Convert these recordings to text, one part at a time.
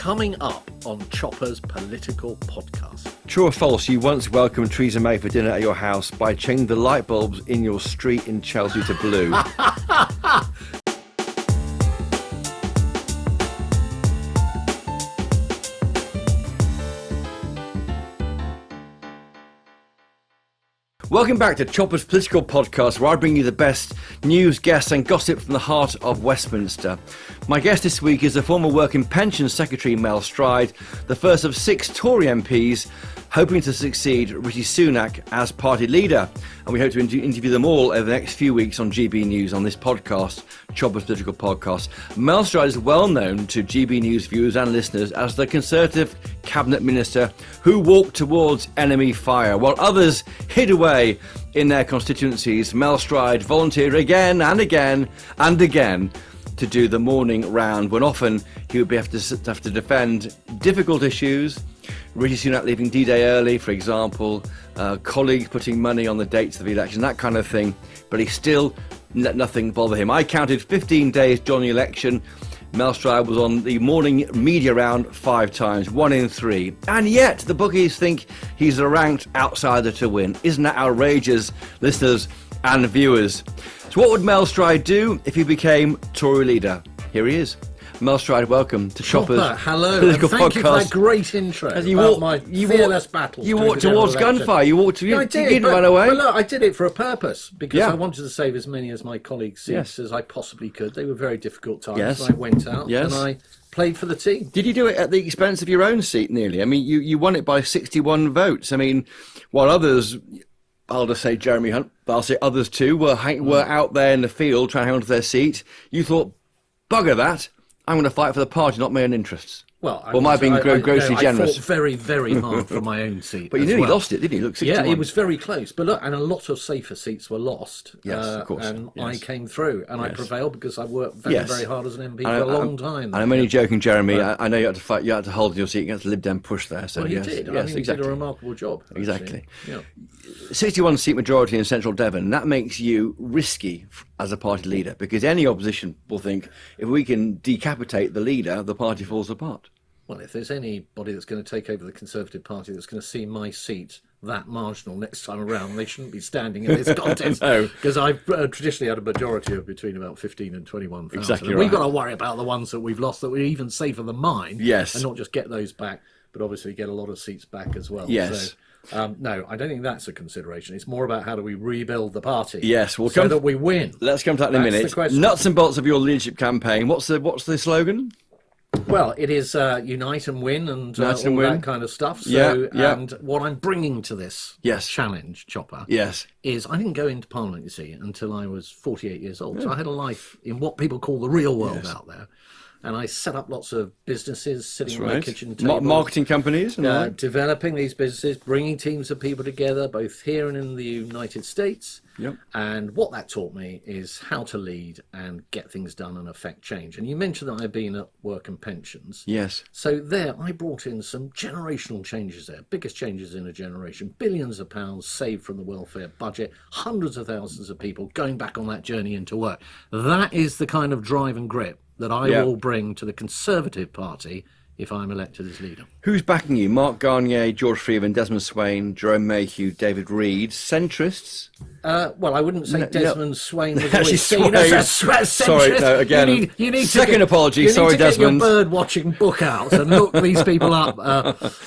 Coming up on Chopper's Political Podcast. True or false, you once welcomed Theresa May for dinner at your house by changing the light bulbs in your street in Chelsea to blue. Welcome back to Chopper's Political Podcast, where I bring you the best news, guests and gossip from the heart of Westminster. My guest this week is the former Work and Pensions Secretary Mel Stride, the first of 6 Tory MPs hoping to succeed Rishi Sunak as party leader. And we hope to interview them all over the next few weeks on GB News on this podcast, Chopper's Political Podcast. Mel Stride is well known to GB News viewers and listeners as the Conservative Cabinet Minister who walked towards enemy fire, while others hid away in their constituencies. Mel Stride volunteered again and again and again to do the morning round, when often he would have to defend difficult issues. Rishi Sunak leaving D-Day early, for example, colleagues putting money on the dates of the election, that kind of thing, but he still let nothing bother him. I counted 15 days during the election. Mel Stride was on the morning media round 5 times, 1 in 3. And yet the bookies think he's a ranked outsider to win. Isn't that outrageous, listeners and viewers? So what would Mel Stride do if he became Tory leader? Here he is. Mel Stride, welcome to Chopper's hello, Political and thank Podcast. you for that great intro about my fearless battle. You walked towards gunfire. You walked. I did, you didn't run away. But look, I did it for a purpose, because I wanted to save as many as my colleagues' seats as I possibly could. They were very difficult times. Yes. So I went out and I played for the team. Did you do it at the expense of your own seat, nearly? I mean, you won it by 61 votes. I mean, while others, I'll just say Jeremy Hunt, but I'll say others too, were out there in the field trying to hang on to their seat, you thought, bugger that, I'm going to fight for the party, not my own interests. Well, or might have been grossly generous. I fought very, very hard for my own seat. But you nearly lost it, didn't you? Look, 61. Yeah, it was very close. But look, and a lot of safer seats were lost. Yes, of course. And I came through, and I prevailed because I worked very, very hard as an MP for a long time. And I'm only joking, Jeremy. I know you had to fight. You had to hold your seat against the Lib Dem push there. So well, yes, you did. Yes, I think exactly. you did a remarkable job. Exactly. Yeah. 61 seat majority in central Devon, that makes you risky as a party leader, because any opposition will think, if we can decapitate the leader, the party falls apart. Well, if there's anybody that's going to take over the Conservative Party that's going to see my seat that marginal next time around, they shouldn't be standing in this contest. No. Because I've traditionally had a majority of between about 15 and 21,000. Exactly We've right. got to worry about the ones that we've lost, that we're even safer than mine. Yes. And not just get those back, but obviously get a lot of seats back as well. Yes. So, no, I don't think that's a consideration. It's more about how do we rebuild the party. Yes, we'll so that we win. Let's come to that in a minute. The question. Nuts and bolts of your leadership campaign. What's the slogan? Well, it is unite and win and all that kind of stuff. So, and what I'm bringing to this challenge, Chopper, is I didn't go into Parliament, you see, until I was 48 years old. So I had a life in what people call the real world out there. And I set up lots of businesses, sitting on my kitchen table. Marketing companies? And developing these businesses, bringing teams of people together, both here and in the United States. Yep. And what that taught me is how to lead and get things done and affect change. And you mentioned that I've been at Work and Pensions. Yes. So there, I brought in some generational changes there, biggest changes in a generation, billions of pounds saved from the welfare budget, hundreds of thousands of people going back on that journey into work. That is the kind of drive and grit that I will bring to the Conservative Party if I'm elected as leader. Who's backing you? Mark Garnier, George Freeman, Desmond Swayne, Jerome Mayhew, David Reid. Centrists? Well, I wouldn't say Desmond Swayne was Actually, always seen as a centrist. Sorry, no, again. You need second apology. Sorry, Desmond. You need to get your bird-watching book out and look these people up.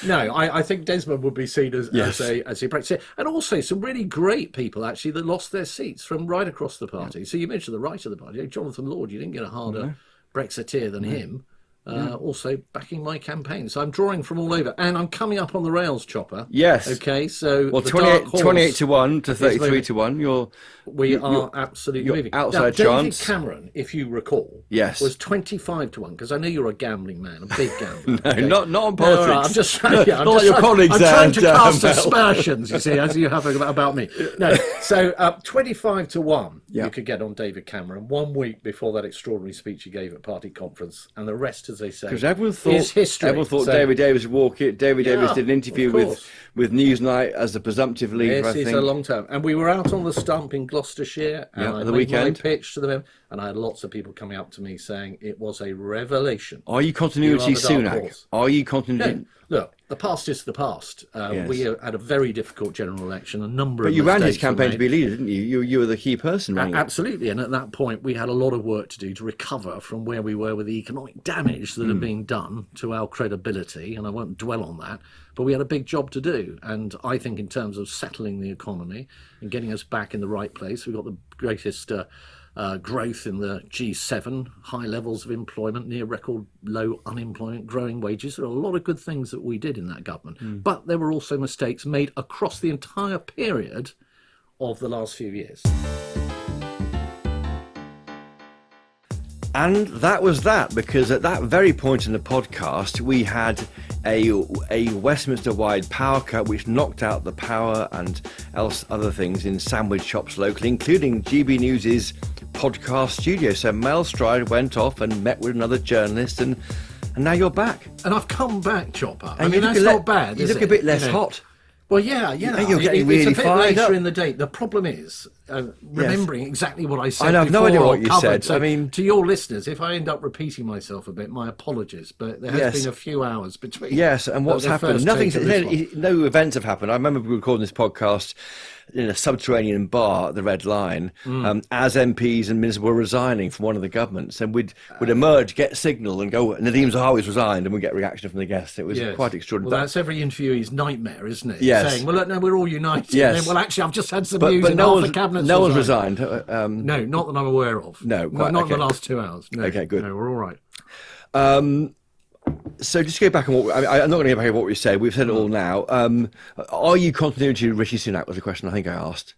No, I think Desmond would be seen as a practice. And also some really great people, actually, that lost their seats from right across the party. Yeah. So you mentioned the right of the party. Jonathan Lord, you didn't get a harder Brexiteer than him. Also backing my campaign. So I'm drawing from all over. And I'm coming up on the rails, Chopper. Yes. Okay, so well, 28 to 1 to 33 to 1. We are absolutely moving. Outside now, chance. David Cameron, if you recall, was 25 to 1, because I know you're a gambling man, a big gambler. No, okay? not on politics. No, I'm just trying, not like your colleagues. I'm trying to cast aspersions, you see, as you have about me. No, so 25 to 1 you could get on David Cameron 1 week before that extraordinary speech he gave at party conference, and the rest as they say, because everyone is history. thought David Davis would walk it. David Davis did an interview with Newsnight as the presumptive leader, I think. This is a long time. And we were out on the stump in Gloucestershire, and I made my pitch to them, and I had lots of people coming up to me saying it was a revelation. Are you continuity Sunak? Are you continuity? No, look, the past is the past. We had a very difficult general election, a number of But you ran his mistakes campaign were to be leader, didn't you? You were the key person, right? Absolutely. And at that point, we had a lot of work to do to recover from where we were with the economic damage that had been done to our credibility. And I won't dwell on that. But we had a big job to do. And I think in terms of settling the economy and getting us back in the right place, we've got the greatest growth in the G7, high levels of employment, near record low unemployment, growing wages. There are a lot of good things that we did in that government. But there were also mistakes made across the entire period of the last few years. And that was that, because at that very point in the podcast, we had a Westminster-wide power cut which knocked out the power and other things in sandwich shops locally, including GB News's podcast studio. So Mel Stride went off and met with another journalist, and now you're back. And I've come back, Chopper. And that's not bad, You look a bit less hot. Well, yeah. You're getting really it's a bit fired later up. in the day. The problem is remembering exactly what I said. I have no idea what you said. So to your listeners, if I end up repeating myself a bit, my apologies. But there has been a few hours between. Yes, and what's happened? No events have happened. I remember recording this podcast in a subterranean bar at the Red Line as MPs and ministers were resigning from one of the governments, and we'd emerge, get signal, and go, Nadeem Zahawi's resigned, and we'd get reaction from the guests. It was quite extraordinary. Well, that's every interviewee's nightmare, isn't it? Yes. Saying, well, look, no, we're all united. Yes. And then, well, actually, I've just had some news, and no half the cabinet's no one's resigned. resigned. No, not that I'm aware of. No, not in the last 2 hours. No, okay, good. No, we're all right. So just to go back on what I'm not going to go back on what we said. We've said it all now. Are you continuity to Rishi Sunak? Was the question I think I asked.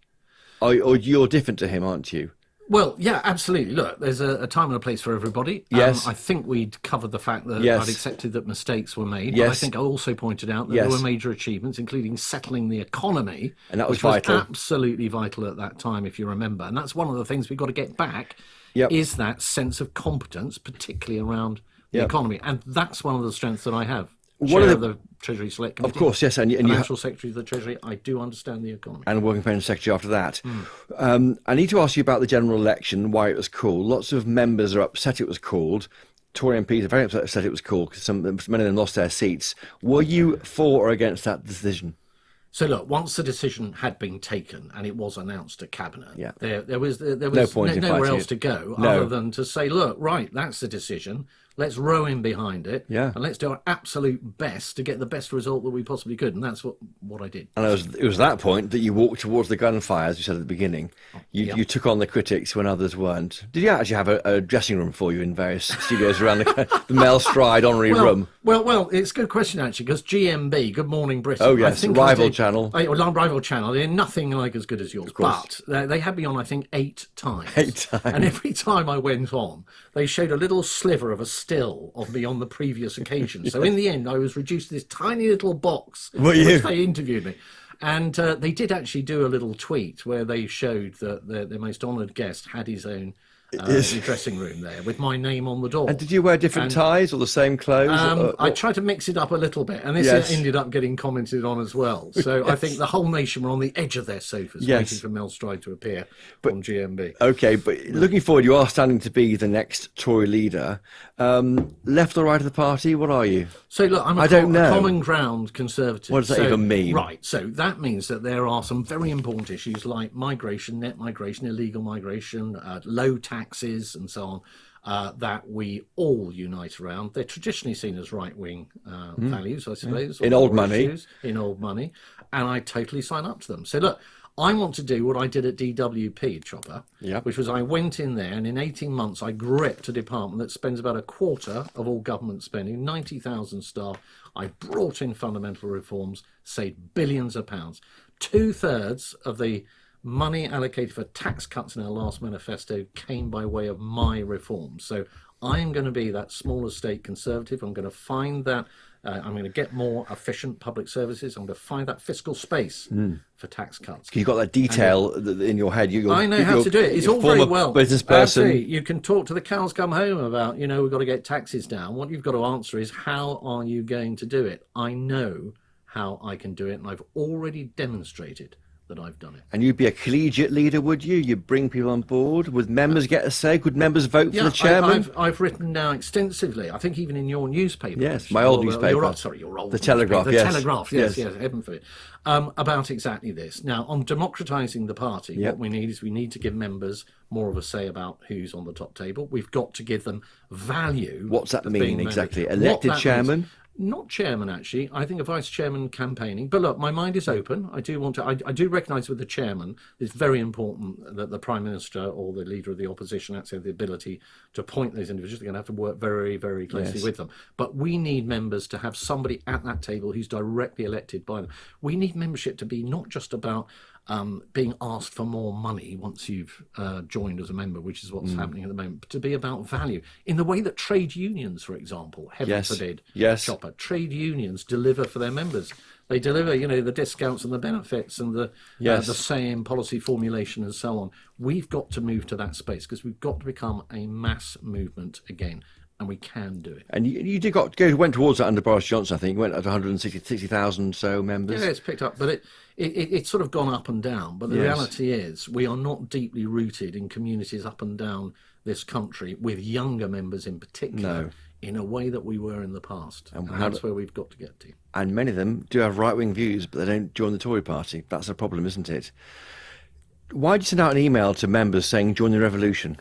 Or you're different to him, aren't you? Well, yeah, absolutely. Look, there's a time and a place for everybody. Yes. I think we'd covered the fact that I'd accepted that mistakes were made. Yes. But I think I also pointed out that there were major achievements, including settling the economy. And that was which vital. Was absolutely vital at that time, if you remember. And that's one of the things we've got to get back, is that sense of competence, particularly around the economy. And that's one of the strengths that I have. Chair of the Treasury Select Committee. Of course, yes. And Financial Secretary of the Treasury, I do understand the economy. And Working Pension Secretary after that. I need to ask you about the general election, why it was called. Lots of members are upset it was called. Tory MPs are very upset it was called because many of them lost their seats. Were you for or against that decision? So look, once the decision had been taken and it was announced at Cabinet, there was no point nowhere else to go other than to say, look, right, that's the decision. Let's row in behind it, and let's do our absolute best to get the best result that we possibly could. And that's what I did. And it was that point that you walked towards the gunfire, as you said at the beginning. You took on the critics when others weren't. Did you actually have a dressing room for you in various studios around the Mel Stride honorary room? Well, it's a good question, actually, because GMB, Good Morning Britain. Oh, yes, rival channel. Rival channel. They're nothing like as good as yours. But they had me on, I think, 8 times. 8 times. And every time I went on, they showed a little sliver of a still of me on the previous occasion. So in the end, I was reduced to this tiny little box in which they interviewed me. And they did actually do a little tweet where they showed that their most honoured guest had his own dressing room there with my name on the door. And did you wear different ties or the same clothes? I tried to mix it up a little bit, and this ended up getting commented on as well. So I think the whole nation were on the edge of their sofas waiting for Mel Stride to appear on GMB. Okay, but looking forward, you are standing to be the next Tory leader. Left or right of the party, what are you? So look, I'm a common ground conservative. What does that even mean? Right, so that means that there are some very important issues like migration, net migration, illegal migration, low taxes and so on, that we all unite around. They're traditionally seen as right-wing values, I suppose. In old money. In old money. And I totally sign up to them. So look, I want to do what I did at DWP, Chopper, which was I went in there and in 18 months I gripped a department that spends about a quarter of all government spending, 90,000 staff. I brought in fundamental reforms, saved billions of pounds. 2/3 of the money allocated for tax cuts in our last manifesto came by way of my reforms. So I'm going to be that smaller state Conservative. I'm going to find that. I'm going to get more efficient public services. I'm going to find that fiscal space for tax cuts. You've got that detail in your head. I know how to do it. It's all very well. Business person. You can talk to the cows come home about, we've got to get taxes down. What you've got to answer is, how are you going to do it? I know how I can do it, and I've already demonstrated that I've done it. And you'd be a collegiate leader, would you? You'd bring people on board? Would members get a say? Could members vote for the chairman? I've written now extensively, I think even in your newspaper. Yes, my old newspaper. Your old The Telegraph, newspaper. yes. The Telegraph, yes, heaven forbid. About exactly this. Now, on democratising the party, what we need to give members more of a say about who's on the top table. We've got to give them value. What's that mean exactly? Elected chairman? Means, not chairman, actually. I think a vice chairman campaigning. But look, my mind is open. I do want to. I do recognise with the chairman, it's very important that the prime minister or the leader of the opposition actually have the ability to appoint those individuals. They're going to have to work very, very closely with them. But we need members to have somebody at that table who's directly elected by them. We need membership to be not just about being asked for more money once you've joined as a member, which is what's happening at the moment, but to be about value in the way that trade unions, for example, heaven forbid, Chopper, trade unions deliver for their members. They deliver, the discounts and the benefits and the say in policy formulation and so on. We've got to move to that space because we've got to become a mass movement again. And we can do it. And you went towards that under Boris Johnson, I think. You went at 160,000 so members. Yeah, it's picked up. But it's sort of gone up and down. But the reality is we are not deeply rooted in communities up and down this country, with younger members in particular, in a way that we were in the past. And that's where we've got to get to. And many of them do have right-wing views, but they don't join the Tory party. That's a problem, isn't it? Why did you send out an email to members saying, join the revolution?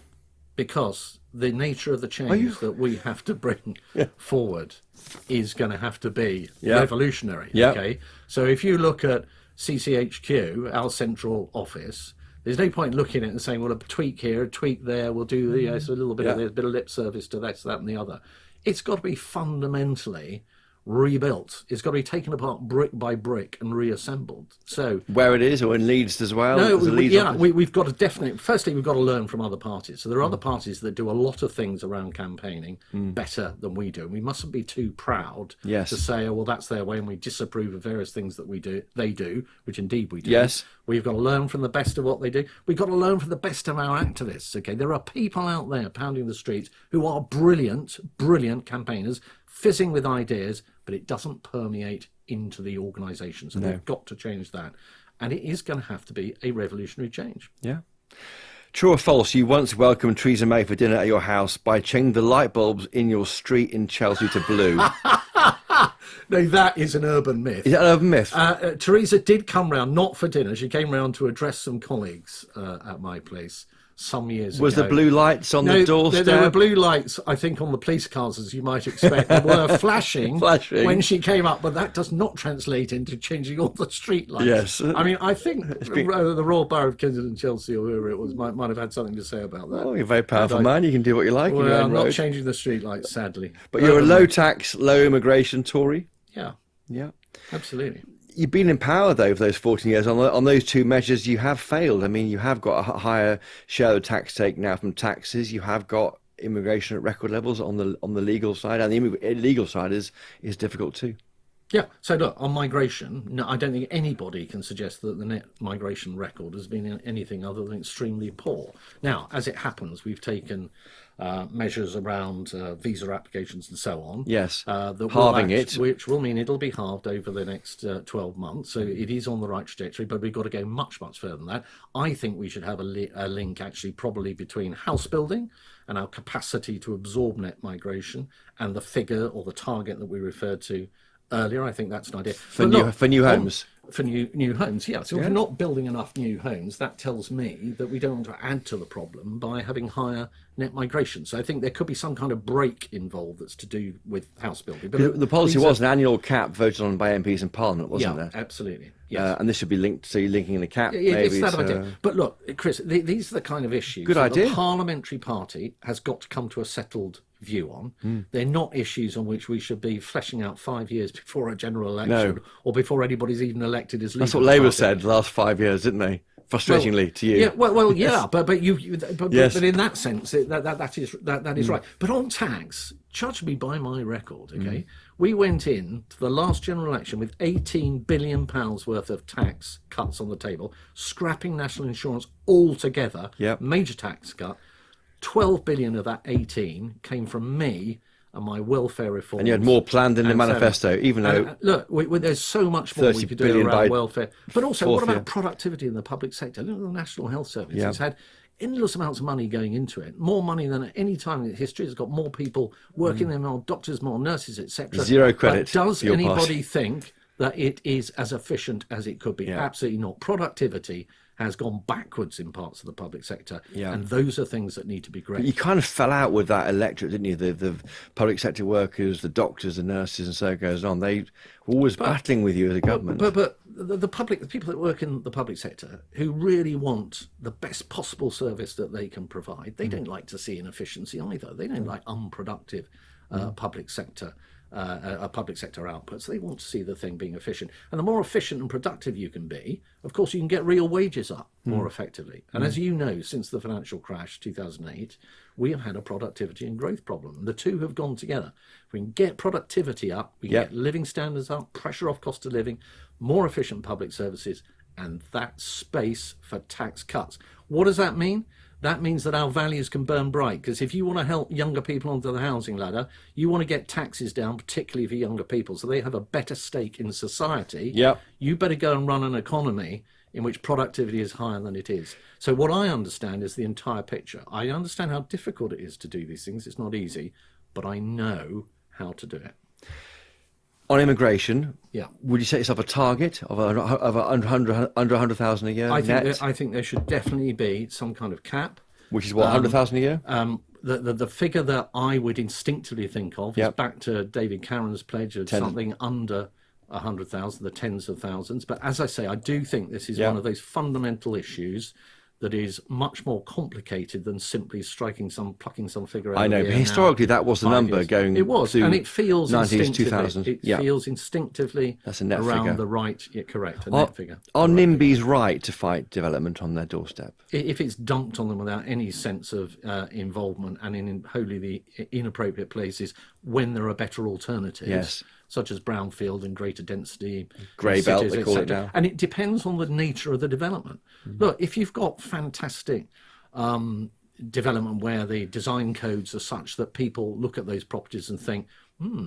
Because the nature of the change that we have to bring forward is going to have to be revolutionary. Okay, so if you look at CCHQ, our central office, there's no point looking at it and saying, well, a tweak here, a tweak there, we'll do so a little bit of this, a bit of lip service to this, that, and the other. It's got to be fundamentally rebuilt. It's got to be taken apart brick by brick and reassembled. So where it is, or in Leeds as well? No, we've got to firstly, we've got to learn from other parties. So there are other parties that do a lot of things around campaigning better than we do. And we mustn't be too proud to say, oh, well, that's their way, and we disapprove of various things that they do, which indeed we do. Yes. We've got to learn from the best of what they do. We've got to learn from the best of our activists. Okay, there are people out there pounding the streets who are brilliant campaigners, fizzing with ideas, but it doesn't permeate into the organisations. And we've got to change that. And it is going to have to be a revolutionary change. Yeah. True or false, you once welcomed Theresa May for dinner at your house by changing the light bulbs in your street in Chelsea to blue? No, that is an urban myth. Is that an urban myth? Theresa did come round, not for dinner. She came round to address some colleagues at my place some years ago. Was there blue lights on the doorstep? There were blue lights, I think, on the police cars, as you might expect. They were flashing when she came up, but that does not translate into changing all the street lights. Yes. I mean, I think the Royal Borough of Kensington, Chelsea, or whoever it was, might have had something to say about that. Oh, you're a very powerful man. You can do what you like. Well, I'm not changing the street lights, sadly. But you're a low tax, low immigration Tory? Yeah, absolutely. You've been in power, though, for those 14 years. On those two measures, you have failed. I mean, you have got a higher share of tax take now from taxes. You have got immigration at record levels on the legal side, and the illegal side is difficult too. Yeah. So look, on migration, no, I don't think anybody can suggest that the net migration record has been anything other than extremely poor. Now, as it happens, we've taken measures around visa applications and so on. Yes, halving it. Which will mean it'll be halved over the next 12 months. So it is on the right trajectory, but we've got to go much, much further than that. I think we should have a link, actually, probably between house building and our capacity to absorb net migration and the figure or the target that we referred to earlier. I think that's an idea. For new homes. For new homes, yeah. So if we're not building enough new homes, that tells me that we don't want to add to the problem by having higher net migration. So I think there could be some kind of break involved that's to do with house building. But the policy was an annual cap voted on by MPs in Parliament, wasn't there? Yeah, absolutely. Yes. And this should be linked, so you're linking the cap, maybe. It's that idea. But look, Chris, these are the kind of issues Good idea. The parliamentary party has got to come to a settled view on. They're not issues on which we should be fleshing out 5 years before a general election or before anybody's even elected as leader. That's what Labour said the last 5 years, didn't they? frustratingly to you. Yeah, well, Yes. yeah, but Yes. but in that sense, that is right. But on tax, judge me by my record, okay? We went in to the last general election with £18 billion worth of tax cuts on the table, scrapping national insurance altogether. Yep. Major tax cut. 12 billion of that 18 came from me and my welfare reforms. And you had more planned in the manifesto, even though... look, there's so much more we could do around welfare. But also, what about productivity in the public sector? Look at the National Health Service. It's had endless amounts of money going into it, more money than at any time in history. It's got more people working there, more doctors, more nurses, etc. Zero credit. But does anybody think that it is as efficient as it could be? Absolutely not. Productivity has gone backwards in parts of the public sector, and those are things that need to be corrected. You kind of fell out with that electorate, didn't you? The public sector workers, the doctors, the nurses, and so it goes on. They were always battling with you as a government. But the people that work in the public sector who really want the best possible service that they can provide, they don't like to see inefficiency either. They don't like unproductive public sector outputs. They want to see the thing being efficient. And the more efficient and productive you can be, of course, you can get real wages up more effectively. And as you know, since the financial crash, 2008, we have had a productivity and growth problem. The two have gone together. If we can get productivity up, we can get living standards up, pressure off cost of living, more efficient public services, and that space for tax cuts. What does that mean? That means that our values can burn bright, because if you want to help younger people onto the housing ladder, you want to get taxes down, particularly for younger people, so they have a better stake in society. You better go and run an economy in which productivity is higher than it is. So what I understand is the entire picture. I understand how difficult it is to do these things. It's not easy, but I know how to do it. On immigration, would you set yourself a target of under 100,000 a year? I think there should definitely be some kind of cap. Which is what, 100,000 a year? The figure that I would instinctively think of is back to David Cameron's pledge of something under 100,000, the tens of thousands. But as I say, I do think this is one of those fundamental issues that is much more complicated than simply plucking some figure out. I know, but historically that was the number going. It was, and it feels 90s, 2000s. It feels instinctively that's a net around figure. The right. Correct, a net figure. Are NIMBYs right to fight development on their doorstep? If it's dumped on them without any sense of involvement and in wholly the inappropriate places when there are better alternatives, such as brownfield and greater density, grey belt, they call it now. And it depends on the nature of the development. Look, if you've got fantastic development where the design codes are such that people look at those properties and think,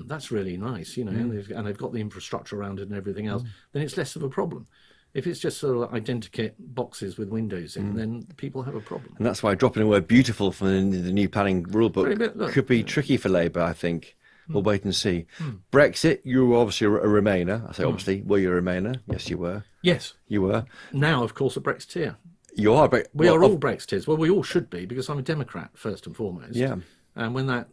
that's really nice, and they've got the infrastructure around it and everything else, then it's less of a problem. If it's just sort of identikit boxes with windows in, then people have a problem. And that's why dropping the word beautiful from the new planning rule book could be tricky for Labour, I think. We'll wait and see. Brexit, you were obviously a Remainer. I say obviously, were you a Remainer? Yes, you were. Yes. You were. Now, of course, a Brexiteer. You are. We are all Brexiteers. Well, we all should be, because I'm a Democrat, first and foremost. Yeah. And when that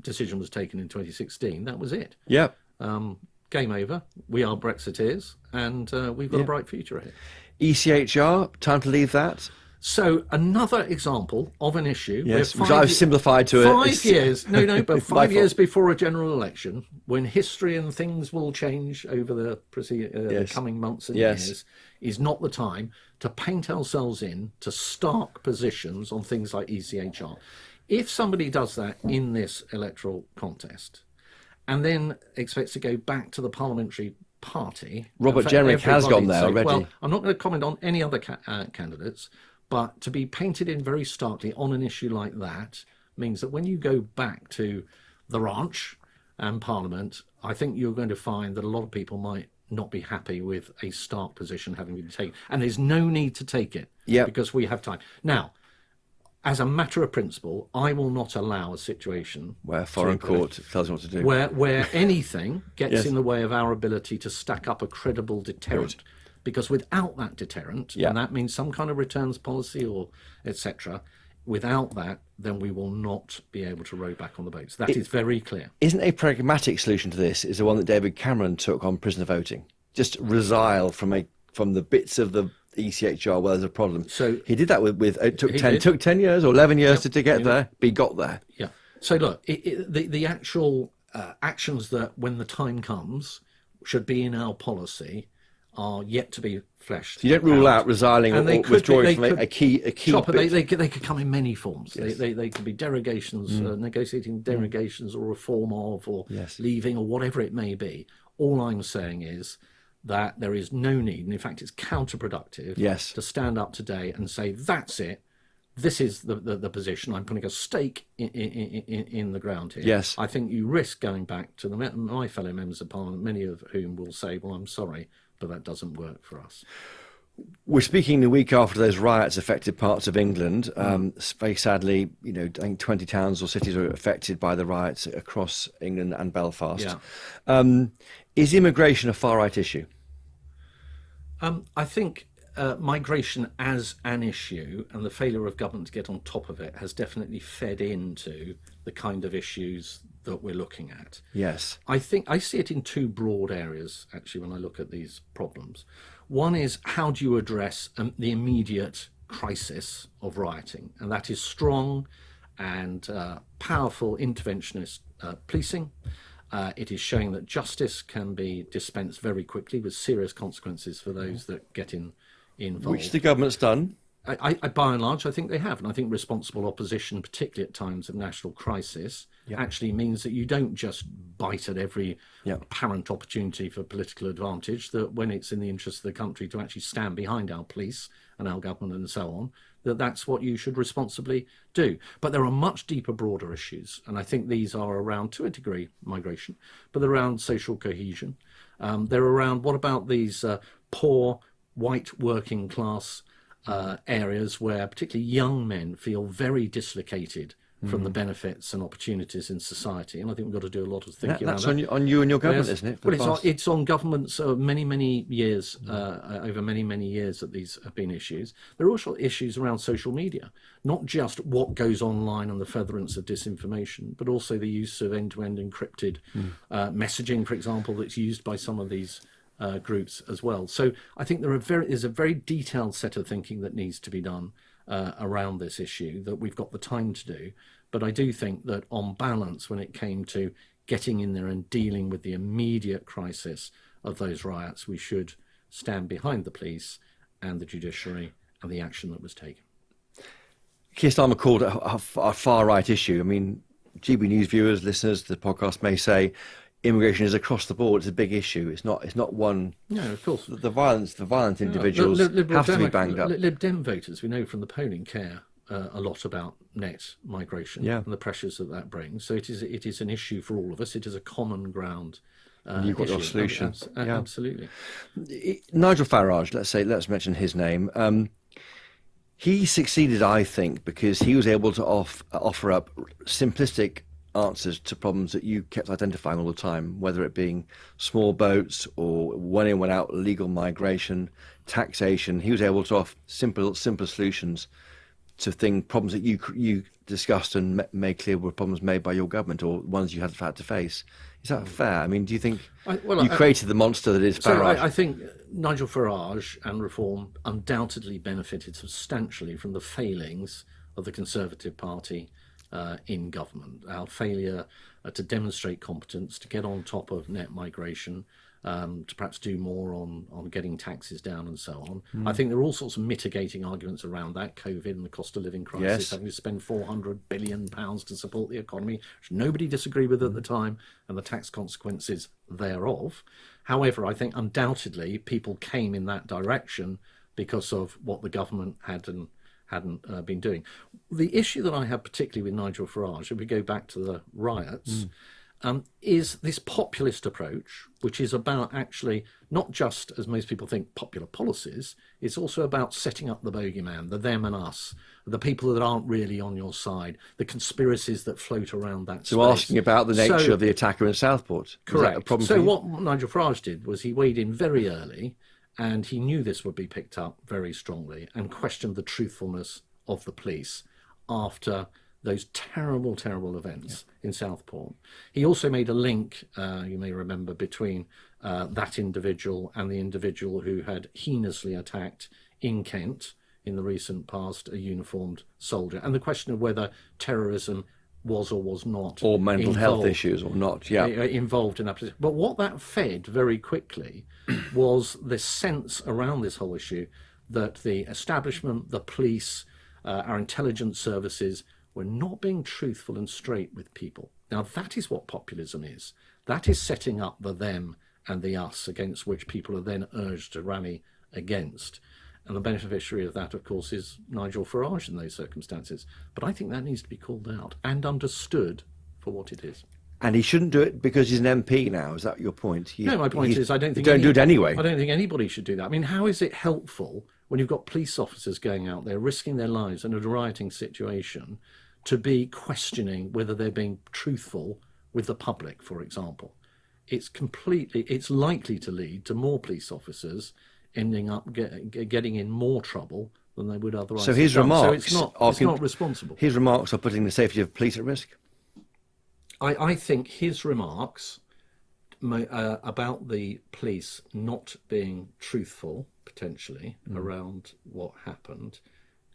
decision was taken in 2016, that was it. Yeah. Game over. We are Brexiteers, and we've got a bright future ahead. ECHR, time to leave that? So another example of an issue. Yes, which I've simplified to 5 years. But 5 years before a general election, when history and things will change over the coming months and years, is not the time to paint ourselves in to stark positions on things like ECHR. If somebody does that in this electoral contest, and then expects to go back to the parliamentary party, Robert Jenrick has gone there already. Well, I'm not going to comment on any other candidates. But to be painted in very starkly on an issue like that means that when you go back to the ranch and Parliament, I think you're going to find that a lot of people might not be happy with a stark position having been taken. And there's no need to take it because we have time. Now, as a matter of principle, I will not allow a situation where a foreign court tells you what to do. Where anything gets in the way of our ability to stack up a credible deterrent. Good. Because without that deterrent, and that means some kind of returns policy or etc., without that, then we will not be able to row back on the boats. That is very clear. Isn't a pragmatic solution to this is the one that David Cameron took on prisoner voting? Just resile from the bits of the ECHR where there's a problem. So he did that with it took 10 years or 11 years to get there, but he got there. Yeah. So look, the actual actions that when the time comes should be in our policy are yet to be fleshed. So you don't rule out resigning or withdrawing from a key bit. They could come in many forms. Yes. They could be derogations, negotiating derogations or reform of, or leaving, or whatever it may be. All I'm saying is that there is no need, and in fact it's counterproductive, to stand up today and say, that's it, this is the position, I'm putting a stake in the ground here. Yes. I think you risk going back to my fellow members of Parliament, many of whom will say, well, I'm sorry, but that doesn't work for us. We're speaking the week after those riots affected parts of England. Very sadly, I think 20 towns or cities are affected by the riots across England and Belfast. Yeah. Is immigration a far-right issue? I think migration as an issue and the failure of government to get on top of it has definitely fed into the kind of issues that we're looking at. Yes. I think I see it in two broad areas, actually, when I look at these problems. One is, how do you address the immediate crisis of rioting? And that is strong and powerful interventionist policing. It is showing that justice can be dispensed very quickly with serious consequences for those that get involved. Which the government's done. I by and large, I think they have. And I think responsible opposition, particularly at times of national crisis, actually means that you don't just bite at every apparent opportunity for political advantage, that when it's in the interest of the country to actually stand behind our police and our government and so on, that's what you should responsibly do. But there are much deeper, broader issues. And I think these are around, to a degree, migration, but they're around social cohesion. They're around, what about these poor, white, working class areas where particularly young men feel very dislocated from the benefits and opportunities in society, and I think we've got to do a lot of thinking. That's on you and your government, isn't it? Well, it's on governments many years, over many years that these have been issues. There are also issues around social media, not just what goes online and the furtherance of disinformation, but also the use of end-to-end encrypted messaging, for example, that's used by some of these groups as well. So I think there's a very detailed set of thinking that needs to be done around this issue that we've got the time to do. But I do think that on balance, when it came to getting in there and dealing with the immediate crisis of those riots, we should stand behind the police and the judiciary and the action that was taken. Keir Starmer called it a far-right issue. I mean, GB News viewers, listeners to the podcast may say immigration is across the board. It's a big issue. It's not one. No, of course. The violent individuals have to be banged up. Lib Dem voters, we know from the polling, care a lot about net migration and the pressures that brings. So it is an issue for all of us. It is a common ground. You've got your solution. Absolutely. Nigel Farage, let's mention his name. He succeeded, I think, because he was able to offer up simplistic answers to problems that you kept identifying all the time, whether it being small boats or one in, one out, legal migration, taxation. He was able to offer simple solutions to problems that you discussed and made clear were problems made by your government or ones you had to face. Is that fair? I mean, do you think you created the monster that is Farage? I think Nigel Farage and Reform undoubtedly benefited substantially from the failings of the Conservative Party in government. Our failure to demonstrate competence, to get on top of net migration, to perhaps do more on getting taxes down and so on. I think there are all sorts of mitigating arguments around that, COVID and the cost of living crisis, having to spend £400 billion to support the economy, which nobody disagreed with at the time, and the tax consequences thereof. However, I think undoubtedly people came in that direction because of what the government hadn't been doing. The issue that I have particularly with Nigel Farage, if we go back to the riots, is this populist approach, which is about actually not just, as most people think, popular policies. It's also about setting up the bogeyman, the them and us, the people that aren't really on your side, the conspiracies that float around that So space. Asking about the nature of the attacker in Southport. Correct. Is that a problem so for you? What Nigel Farage did was he weighed in very early, and he knew this would be picked up very strongly, and questioned the truthfulness of the police after those terrible events in Southport. He also made a link, you may remember, between that individual and the individual who had heinously attacked in Kent in the recent past a uniformed soldier, and the question of whether terrorism was or was not, or mental health issues or not, involved in that position. But what that fed very quickly was this sense around this whole issue that the establishment, the police, our intelligence services were not being truthful and straight with people. Now, that is what populism is. That is setting up the them and the us against which people are then urged to rally against. And the beneficiary of that, of course, is Nigel Farage in those circumstances. But I think that needs to be called out and understood for what it is. And he shouldn't do it because he's an MP now. Is that your point? No, my point is I don't think... Don't do it anyway. I don't think anybody should do that. I mean, how is it helpful when you've got police officers going out there risking their lives in a rioting situation to be questioning whether they're being truthful with the public, for example? It's likely to lead to more police officers ending up getting in more trouble than they would otherwise. So his remarks, so it's not responsible. His remarks are putting the safety of police at risk. I think his remarks about the police not being truthful, potentially, around what happened,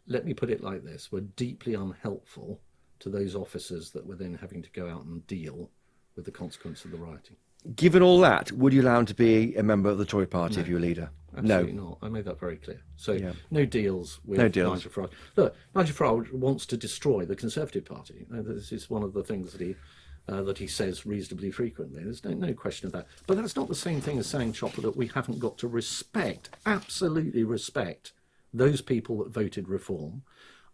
let me put it like this, were deeply unhelpful to those officers that were then having to go out and deal with the consequence of the rioting. Given all that, would you allow him to be a member of the Tory party if you were leader? Absolutely not. I made that very clear. So no deals with Nigel Farage. Look, Nigel Farage wants to destroy the Conservative Party. This is one of the things that he says reasonably frequently. There's no question of that. But that's not the same thing as saying, Chopper, that we haven't got to respect, absolutely respect, those people that voted reform,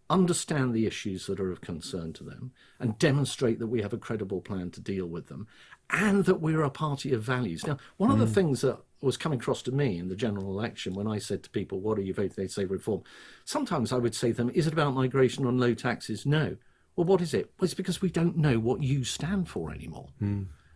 understand the issues that are of concern to them, and demonstrate that we have a credible plan to deal with them, and that we're a party of values. Now, one of the things that was coming across to me in the general election when I said to people, what are you voting? They'd say reform. Sometimes I would say to them, is it about migration and low taxes? No. Well, what is it? Well, it's because we don't know what you stand for anymore.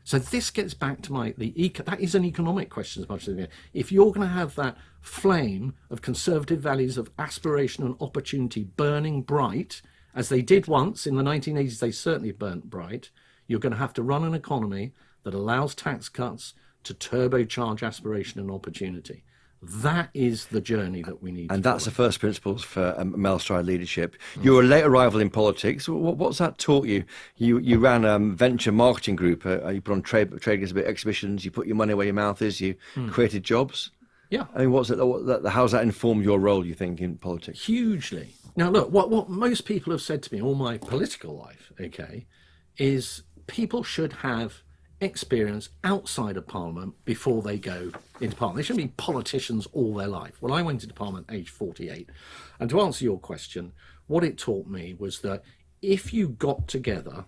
So this gets back to that is an economic question as much as anything. If you're going to have that flame of conservative values of aspiration and opportunity burning bright, as they did once in the 1980s, they certainly burnt bright, you're going to have to run an economy that allows tax cuts to turbocharge aspiration and opportunity. That is the journey that we need. And that's the first principles for Mel Stride leadership. You're a late arrival in politics. What's that taught you? You ran a venture marketing group. You put on trade exhibitions. You put your money where your mouth is. You created jobs. Yeah. I mean, how's that informed your role, you think, in politics? Hugely. Now, look, what most people have said to me all my political life, okay, is people should have experience outside of Parliament before they go into Parliament. They shouldn't be politicians all their life. Well, I went into Parliament age 48. And to answer your question, what it taught me was that if you got together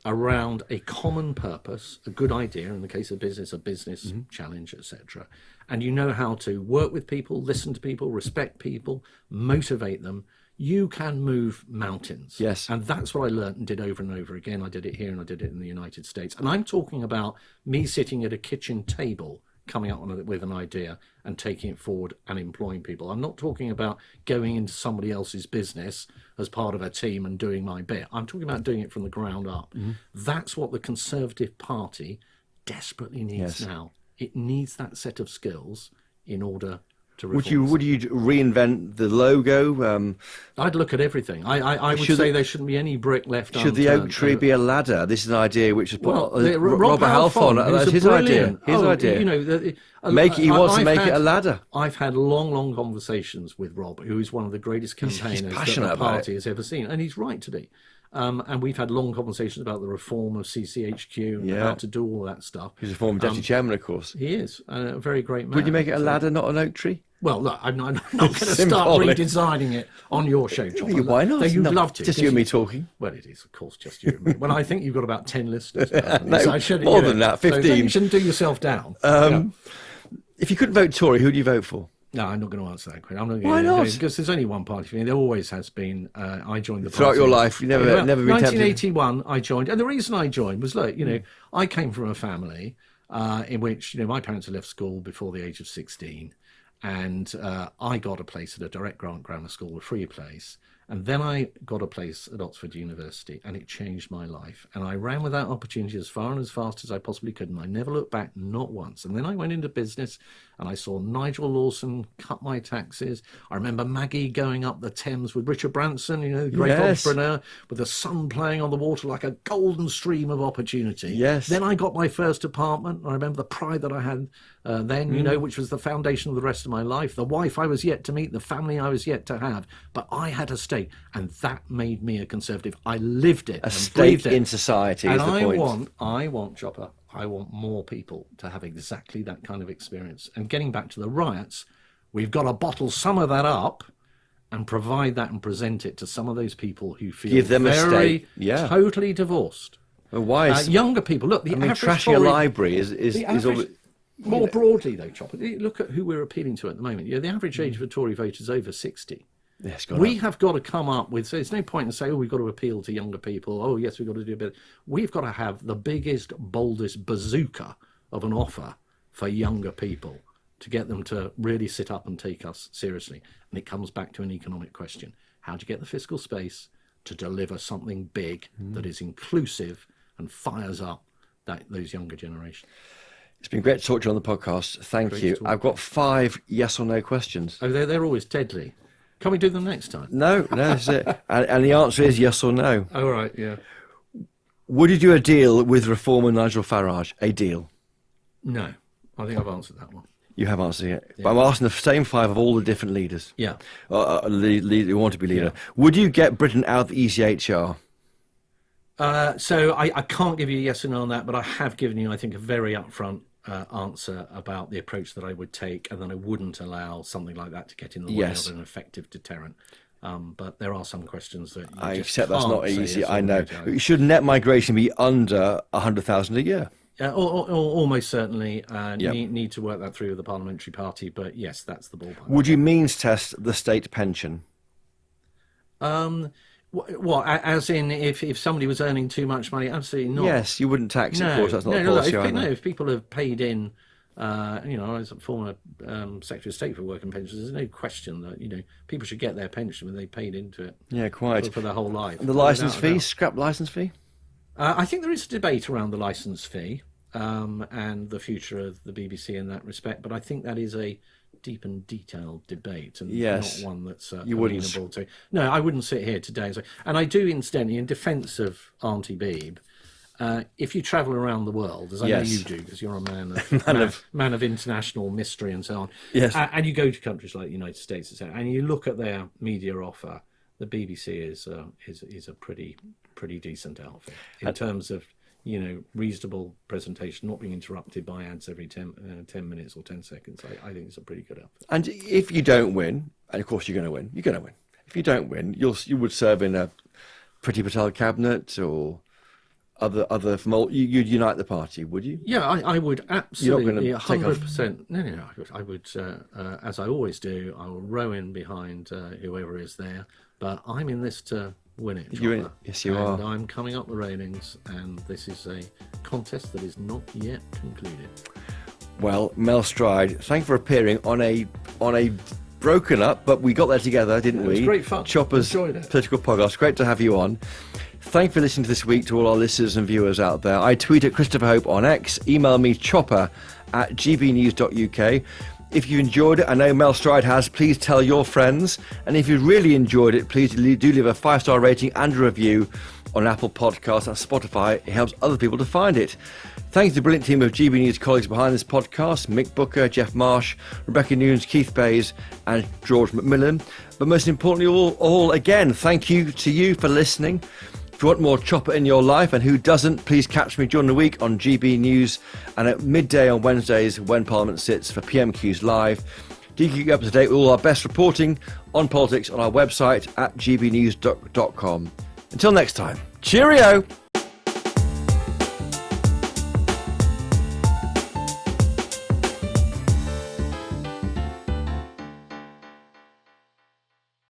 around a common purpose, a good idea, in the case of business, a business challenge, etc., and you know how to work with people, listen to people, respect people, motivate them, you can move mountains. Yes. And that's what I learned and did over and over again. I did it here and I did it in the United States. And I'm talking about me sitting at a kitchen table, coming up with an idea and taking it forward and employing people. I'm not talking about going into somebody else's business as part of a team and doing my bit. I'm talking about doing it from the ground up. That's what the Conservative Party desperately needs now. It needs that set of skills in order to reform. Would you reinvent the logo? I'd look at everything. I would say there shouldn't be any brick left unturned. Should the oak tree be a ladder? This is an idea which is Robert Halfon. That's his idea. His idea. You know, he wants to make it a ladder. I've had long conversations with Rob, who is one of the greatest campaigners that the party has ever seen, and he's right to be. And we've had long conversations about the reform of CCHQ and how to do all that stuff. He's a former deputy chairman, of course. He is a very great man. Would you make it a ladder, not an oak tree? Well, look, I'm not going to start redesigning it on your show, John. Why not? No, you'd love to. Just you and me talking. Well, it is, of course, just you and me. Well, I think you've got about 10 listeners. More than that, 15. So you shouldn't do yourself down. If you couldn't vote Tory, who do you vote for? No, I'm not going to answer that question. Why not? Because there's only one party for me. There always has been. I joined the party. Throughout your life, you've never been tempted? 1981, I joined. And the reason I joined was, look, I came from a family in which, my parents had left school before the age of 16. And I got a place at a direct grant grammar school, a free place. And then I got a place at Oxford University, and it changed my life. And I ran with that opportunity as far and as fast as I possibly could, and I never looked back, not once. And then I went into business, and I saw Nigel Lawson cut my taxes. I remember Maggie going up the Thames with Richard Branson, the great entrepreneur, with the sun playing on the water like a golden stream of opportunity. Yes. Then I got my first apartment. I remember the pride that I had then, which was the foundation of the rest of my life. The wife I was yet to meet, the family I was yet to have. But I had a stake. And that made me a Conservative. I lived it. A stake in society is the point. I want, Chopper, I want more people to have exactly that kind of experience. And getting back to the riots, we've got to bottle some of that up and provide that and present it to some of those people who feel Give them very a totally divorced. Well, why is younger people? Look, trashing a library is always... More broadly, though, Chopper, look at who we're appealing to at the moment. The average age of a Tory voter is over 60. Yes, we have got to come up with, so there's no point in saying, we've got to appeal to younger people. Oh, yes, we've got to do a bit. We've got to have the biggest, boldest bazooka of an offer for younger people to get them to really sit up and take us seriously. And it comes back to an economic question. How do you get the fiscal space to deliver something big that is inclusive and fires up those younger generations? It's been great to talk to you on the podcast. Thank you. I've got 5 yes or no questions. Oh, they're always deadly. Can we do them next time? No, that's it. And the answer is yes or no. Oh, right, yeah. Would you do a deal with reformer Nigel Farage? A deal? No. I think I've answered that one. You have answered it. Yeah. But I'm asking the same 5 of all the different leaders. Yeah. Who want to be leader. Yeah. Would you get Britain out of the ECHR? So I can't give you a yes or no on that, but I have given you, I think, a very upfront answer about the approach that I would take, and then I wouldn't allow something like that to get in the way of an effective deterrent. But there are some questions that you I just accept that's not easy. Yes, I know. Should net migration be under 100,000 a year? Or almost certainly. Need to work that through with the parliamentary party, but yes, that's the ballpark. Would you means test the state pension? What, as in if somebody was earning too much money? Absolutely not. Yes, you wouldn't tax it, of course. That's not a policy either. If people have paid in, as a former Secretary of State for Work and Pensions, there's no question that, people should get their pension when they paid into it. Yeah, quite. For their whole life. And the licence fee, scrap licence fee? I think there is a debate around the licence fee and the future of the BBC in that respect, but I think that is a deep and detailed debate, and not one that's amenable to. No, I wouldn't sit here today and say. And I do, incidentally, in defence of Auntie Beeb, if you travel around the world, as I know you do, because you're a man of international mystery and so on, and you go to countries like the United States, etc., and you look at their media offer, the BBC is a pretty decent outfit in terms of reasonable presentation, not being interrupted by ads every 10 minutes or 10 seconds. I think it's a pretty good outfit. And if you don't win, and of course you're going to win, If you don't win, you would serve in a Priti Patel cabinet or other you'd unite the party, would you? Yeah, I would absolutely, 100%. No, I would, as I always do, I will row in behind whoever is there. But I'm in this to win it. Yes, you are. And I'm coming up the railings, and this is a contest that is not yet concluded. Well, Mel Stride, thank you for appearing on a broken up, but we got there together, didn't we? It was great fun. Chopper's political podcast. Great to have you on. Thank you for listening to this week to all our listeners and viewers out there. I tweet at Christopher Hope on X. Email me chopper@gbnews.uk. If you enjoyed it, I know Mel Stride has, please tell your friends. And if you really enjoyed it, please do leave a 5-star rating and a review on Apple Podcasts and Spotify. It helps other people to find it. Thank you to the brilliant team of GB News colleagues behind this podcast, Mick Booker, Jeff Marsh, Rebecca Nunes, Keith Bays and George McMillan. But most importantly, all again, thank you to you for listening. If you want more Chopper in your life, and who doesn't, please catch me during the week on GB News and at midday on Wednesdays when Parliament sits for PMQs Live. Do keep up to date with all our best reporting on politics on our website at gbnews.com. Until next time, cheerio!